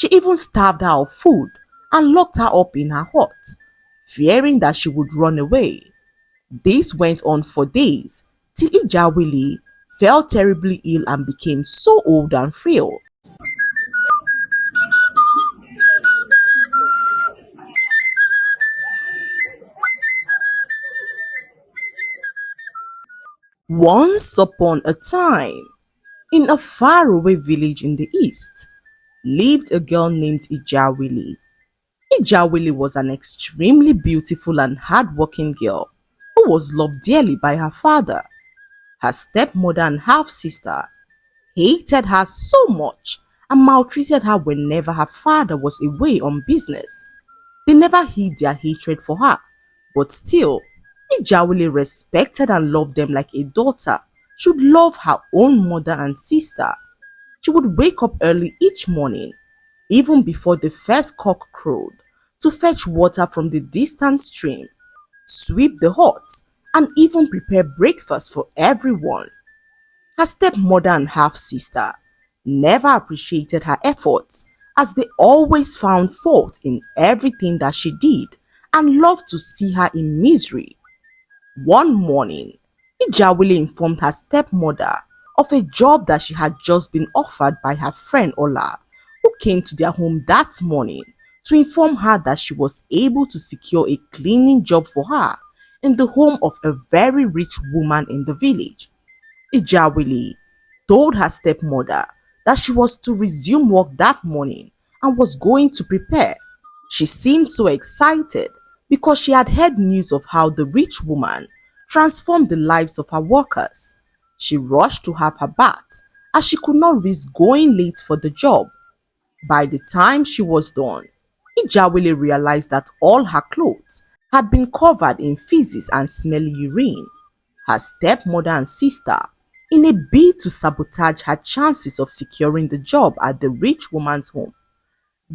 She even starved her of food and locked her up in her hut, fearing that she would run away. This went on for days till Ijawili fell terribly ill and became so old and frail. Once upon a time, in a faraway village in the east, lived a girl named Ijawili. Ijawili was an extremely beautiful and hardworking girl who was loved dearly by her father. Her stepmother and half-sister hated her so much and maltreated her whenever her father was away on business. They never hid their hatred for her, but still, Ijawili respected and loved them like a daughter should love her own mother and sister. She would wake up early each morning, even before the first cock crowed, to fetch water from the distant stream, sweep the hut, and even prepare breakfast for everyone. Her stepmother and half-sister never appreciated her efforts, as they always found fault in everything that she did and loved to see her in misery. One morning, Ijawili informed her stepmother of a job that she had just been offered by her friend Ola, who came to their home that morning to inform her that she was able to secure a cleaning job for her in the home of a very rich woman in the village. Ijawili told her stepmother that she was to resume work that morning and was going to prepare. She seemed so excited because she had heard news of how the rich woman transformed the lives of her workers. She rushed to have her bath as she could not risk going late for the job. By the time she was done, Ijawili realized that all her clothes had been covered in feces and smelly urine. Her stepmother and sister, in a bid to sabotage her chances of securing the job at the rich woman's home,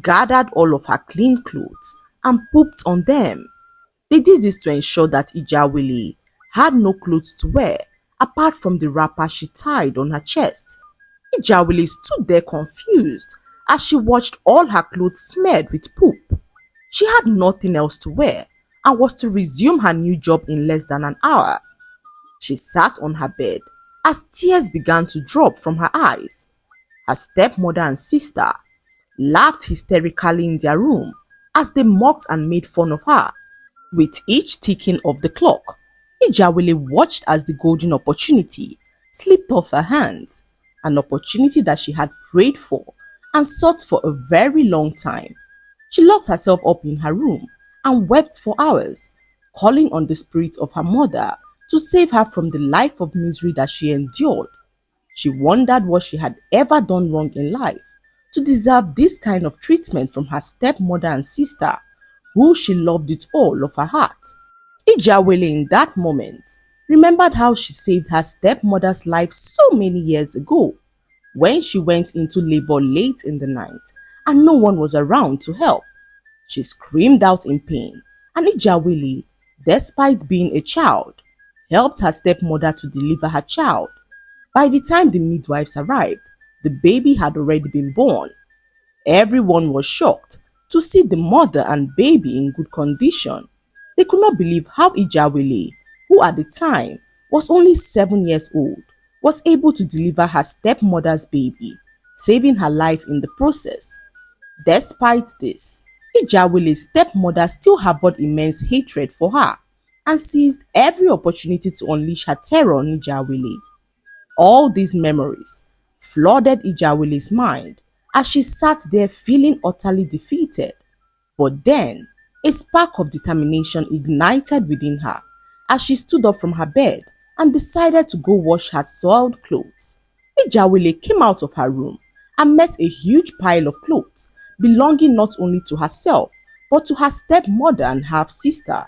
gathered all of her clean clothes and pooped on them. They did this to ensure that Ijawili had no clothes to wear apart from the wrapper she tied on her chest. Ijawili stood there confused as she watched all her clothes smeared with poop. She had nothing else to wear and was to resume her new job in less than an hour. She sat on her bed as tears began to drop from her eyes. Her stepmother and sister laughed hysterically in their room as they mocked and made fun of her. With each ticking of the clock, Ijawili watched as the golden opportunity slipped off her hands, an opportunity that she had prayed for and sought for a very long time. She locked herself up in her room and wept for hours, calling on the spirit of her mother to save her from the life of misery that she endured. She wondered what she had ever done wrong in life to deserve this kind of treatment from her stepmother and sister, who she loved with all of her heart. Ijawili in that moment remembered how she saved her stepmother's life so many years ago when she went into labor late in the night and no one was around to help. She screamed out in pain, and Ijawili, despite being a child, helped her stepmother to deliver her child. By the time the midwives arrived, the baby had already been born. Everyone was shocked to see the mother and baby in good condition. They could not believe how Ijawili, who at the time was only 7 years old, was able to deliver her stepmother's baby, saving her life in the process. Despite this, Ijawili's stepmother still harbored immense hatred for her and seized every opportunity to unleash her terror on Ijawili. All these memories flooded Ijawili's mind as she sat there feeling utterly defeated. But then, a spark of determination ignited within her as she stood up from her bed and decided to go wash her soiled clothes. Ijawili came out of her room and met a huge pile of clothes belonging not only to herself but to her stepmother and half-sister.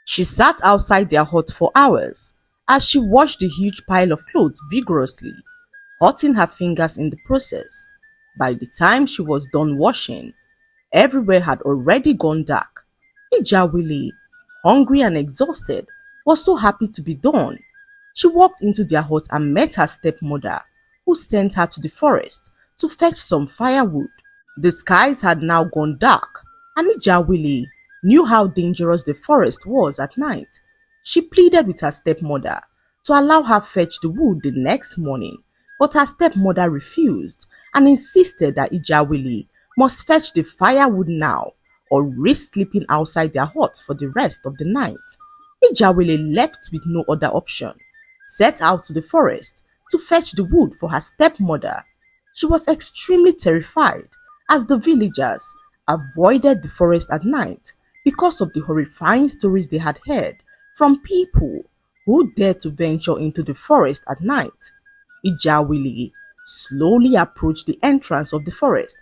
She sat outside their hut for hours as she washed the huge pile of clothes vigorously, hurting her fingers in the process. By the time she was done washing, everywhere had already gone dark. Ijawili, hungry and exhausted, was so happy to be done. She walked into their hut and met her stepmother, who sent her to the forest to fetch some firewood. The skies had now gone dark, and Ijawili knew how dangerous the forest was at night. She pleaded with her stepmother to allow her fetch the wood the next morning, but her stepmother refused and insisted that Ijawili must fetch the firewood now or risk sleeping outside their hut for the rest of the night. Ijawili, left with no other option, set out to the forest to fetch the wood for her stepmother. She was extremely terrified as the villagers avoided the forest at night because of the horrifying stories they had heard from people who dared to venture into the forest at night. Ijawili slowly approached the entrance of the forest,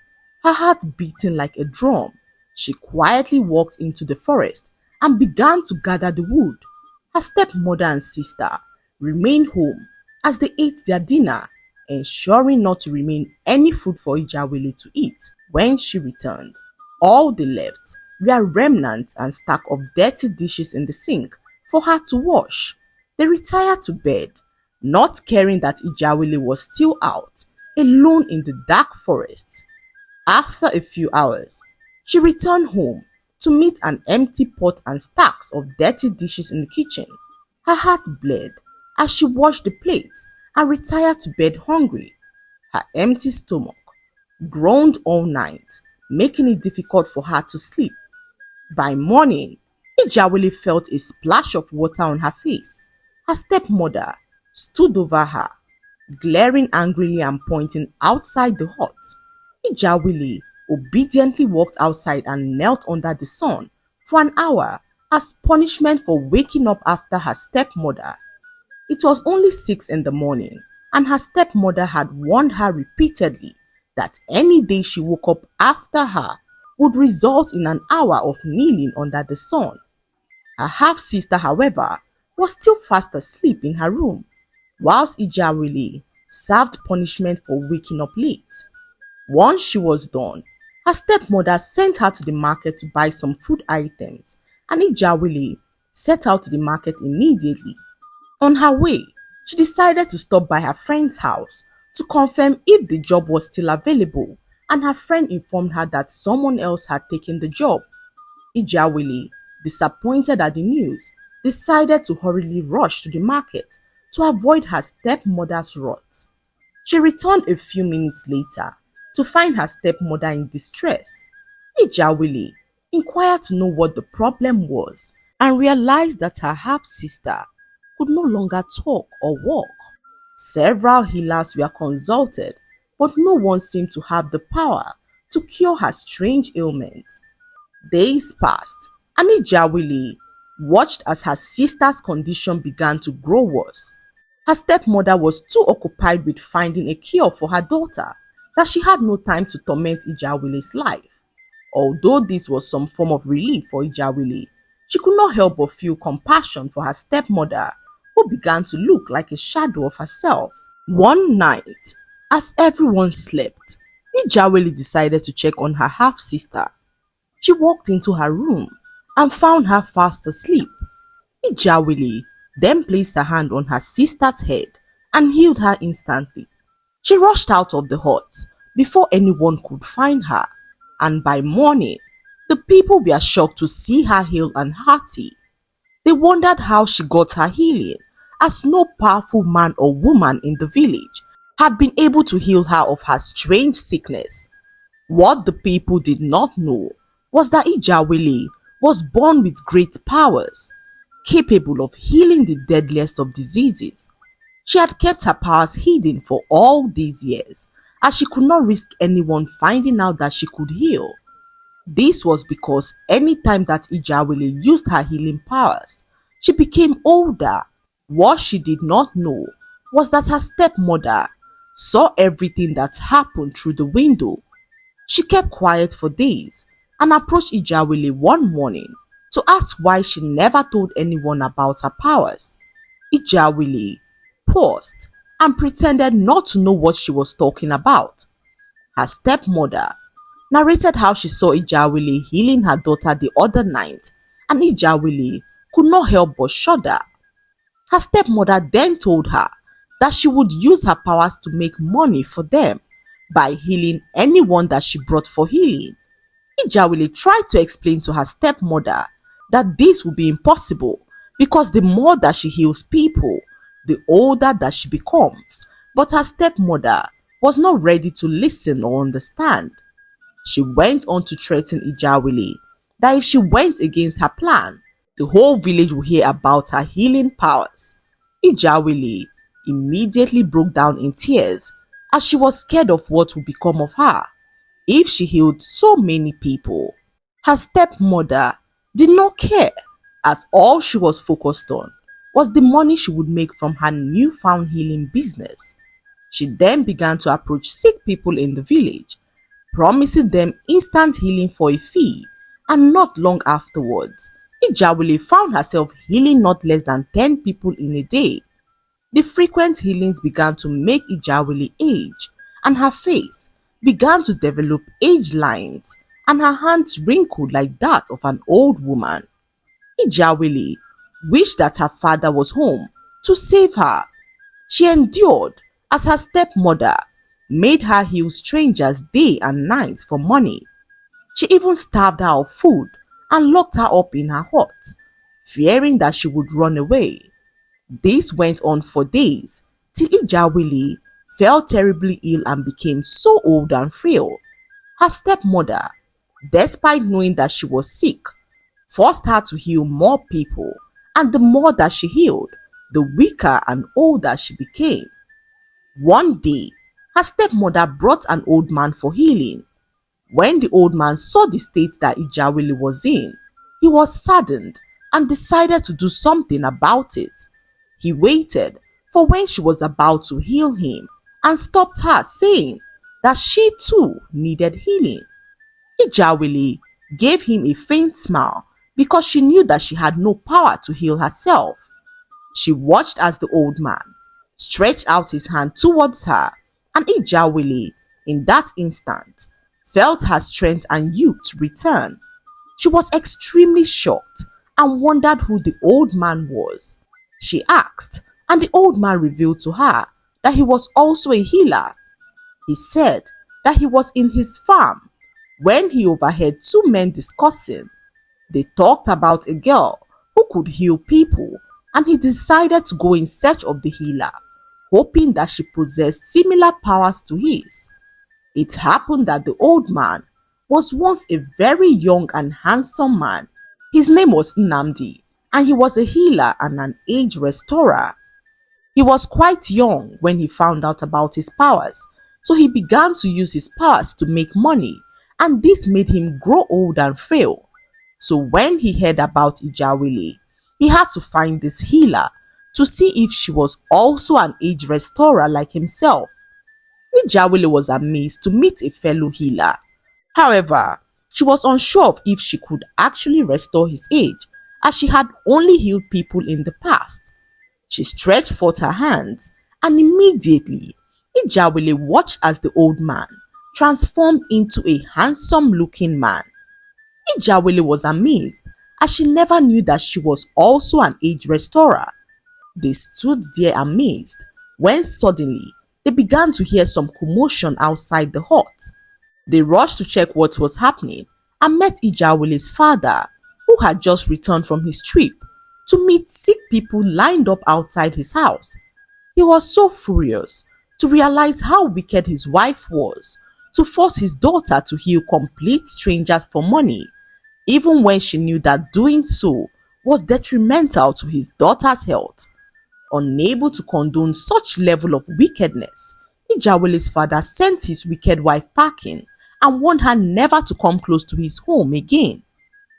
her heart beating like a drum. She quietly walked into the forest and began to gather the wood. Her stepmother and sister remained home as they ate their dinner, ensuring not to remain any food for Ijawili to eat when she returned. All they left were remnants and stack of dirty dishes in the sink for her to wash. They retired to bed, not caring that Ijawili was still out, alone in the dark forest. After a few hours, she returned home to meet an empty pot and stacks of dirty dishes in the kitchen. Her heart bled as she washed the plates and retired to bed hungry. Her empty stomach groaned all night, making it difficult for her to sleep. By morning, Ijawili felt a splash of water on her face. Her stepmother stood over her, glaring angrily and pointing outside the hut. Ijawili obediently walked outside and knelt under the sun for an hour as punishment for waking up after her stepmother. It was only 6 in the morning, and her stepmother had warned her repeatedly that any day she woke up after her would result in an hour of kneeling under the sun. Her half-sister, however, was still fast asleep in her room, whilst Ijawili served punishment for waking up late. Once she was done, her stepmother sent her to the market to buy some food items, and Ijawili set out to the market immediately. On her way, she decided to stop by her friend's house to confirm if the job was still available, and her friend informed her that someone else had taken the job. Ijawili, disappointed at the news, decided to hurriedly rush to the market to avoid her stepmother's wrath. She returned a few minutes later to find her stepmother in distress. Ijawili inquired to know what the problem was and realized that her half-sister could no longer talk or walk. Several healers were consulted, but no one seemed to have the power to cure her strange ailment. Days passed, and Ijawili watched as her sister's condition began to grow worse. Her stepmother was too occupied with finding a cure for her daughter that she had no time to torment Ijawili's life. Although this was some form of relief for Ijawili, she could not help but feel compassion for her stepmother, who began to look like a shadow of herself. One night, as everyone slept, Ijawili decided to check on her half-sister. She walked into her room and found her fast asleep. Ijawili then placed her hand on her sister's head and healed her instantly. She rushed out of the hut before anyone could find her, and by morning, the people were shocked to see her hale and hearty. They wondered how she got her healing, as no powerful man or woman in the village had been able to heal her of her strange sickness. What the people did not know was that Ijawili was born with great powers, capable of healing the deadliest of diseases. She had kept her powers hidden for all these years, as she could not risk anyone finding out that she could heal. This was because any time that Ijawili used her healing powers, she became older. What she did not know was that her stepmother saw everything that happened through the window. She kept quiet for days and approached Ijawili one morning to ask why she never told anyone about her powers. Ijawili paused and pretended not to know what she was talking about. Her stepmother narrated how she saw Ijawili healing her daughter the other night, and Ijawili could not help but shudder. Her stepmother then told her that she would use her powers to make money for them by healing anyone that she brought for healing. Ijawili tried to explain to her stepmother that this would be impossible because the more that she heals people, the older that she becomes. But her stepmother was not ready to listen or understand. She went on to threaten Ijawili that if she went against her plan, the whole village would hear about her healing powers. Ijawili immediately broke down in tears as she was scared of what would become of her if she healed so many people. Her stepmother did not care, as all she was focused on was the money she would make from her newfound healing business. She then began to approach sick people in the village, promising them instant healing for a fee, and not long afterwards, Ijawili found herself healing not less than 10 people in a day. The frequent healings began to make Ijawili age, and her face began to develop age lines, and her hands wrinkled like that of an old woman. Ijawili wished that her father was home to save her. She endured as her stepmother made her heal strangers day and night for money. She even starved her of food and locked her up in her hut, fearing that she would run away. This went on for days till Ijawili fell terribly ill and became so old and frail. Her stepmother, despite knowing that she was sick, forced her to heal more people, and the more that she healed, the weaker and older she became. One day, her stepmother brought an old man for healing. When the old man saw the state that Ijawili was in, he was saddened and decided to do something about it. He waited for when she was about to heal him and stopped her, saying that she too needed healing. Ijawili gave him a faint smile because she knew that she had no power to heal herself. She watched as the old man stretched out his hand towards her, and Ijawili, in that instant, felt her strength and youth return. She was extremely shocked and wondered who the old man was. She asked, and the old man revealed to her that he was also a healer. He said that he was in his farm when he overheard two men discussing. They talked about a girl who could heal people, and he decided to go in search of the healer, hoping that she possessed similar powers to his. It happened that the old man was once a very young and handsome man. His name was Nnamdi, and he was a healer and an age restorer. He was quite young when he found out about his powers, so he began to use his powers to make money, and this made him grow old and frail. So when he heard about Ijawili, he had to find this healer to see if she was also an age restorer like himself. Ijawili was amazed to meet a fellow healer. However, she was unsure of if she could actually restore his age, as she had only healed people in the past. She stretched forth her hands, and immediately Ijawili watched as the old man transformed into a handsome-looking man. Ijawili was amazed, as she never knew that she was also an age restorer. They stood there amazed when suddenly they began to hear some commotion outside the hut. They rushed to check what was happening and met Ijawili's father, who had just returned from his trip to meet sick people lined up outside his house. He was so furious to realize how wicked his wife was to force his daughter to heal complete strangers for money, even when she knew that doing so was detrimental to his daughter's health. Unable to condone such level of wickedness, Ijawili's father sent his wicked wife packing and warned her never to come close to his home again.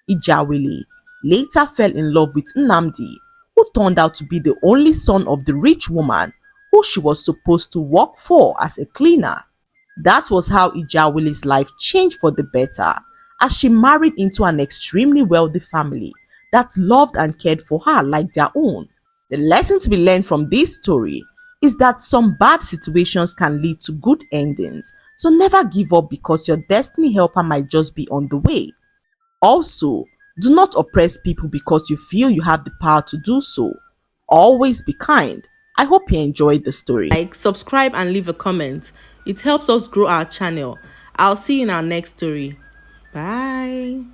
Ijawili later fell in love with Nnamdi, who turned out to be the only son of the rich woman who she was supposed to work for as a cleaner. That was how Ijawili's life changed for the better, as she married into an extremely wealthy family that loved and cared for her like their own. The lesson to be learned from this story is that some bad situations can lead to good endings, so never give up because your destiny helper might just be on the way. Also, do not oppress people because you feel you have the power to do so. Always be kind. I hope you enjoyed the story. Like, subscribe and leave a comment. It helps us grow our channel. I'll see you in our next story. Bye.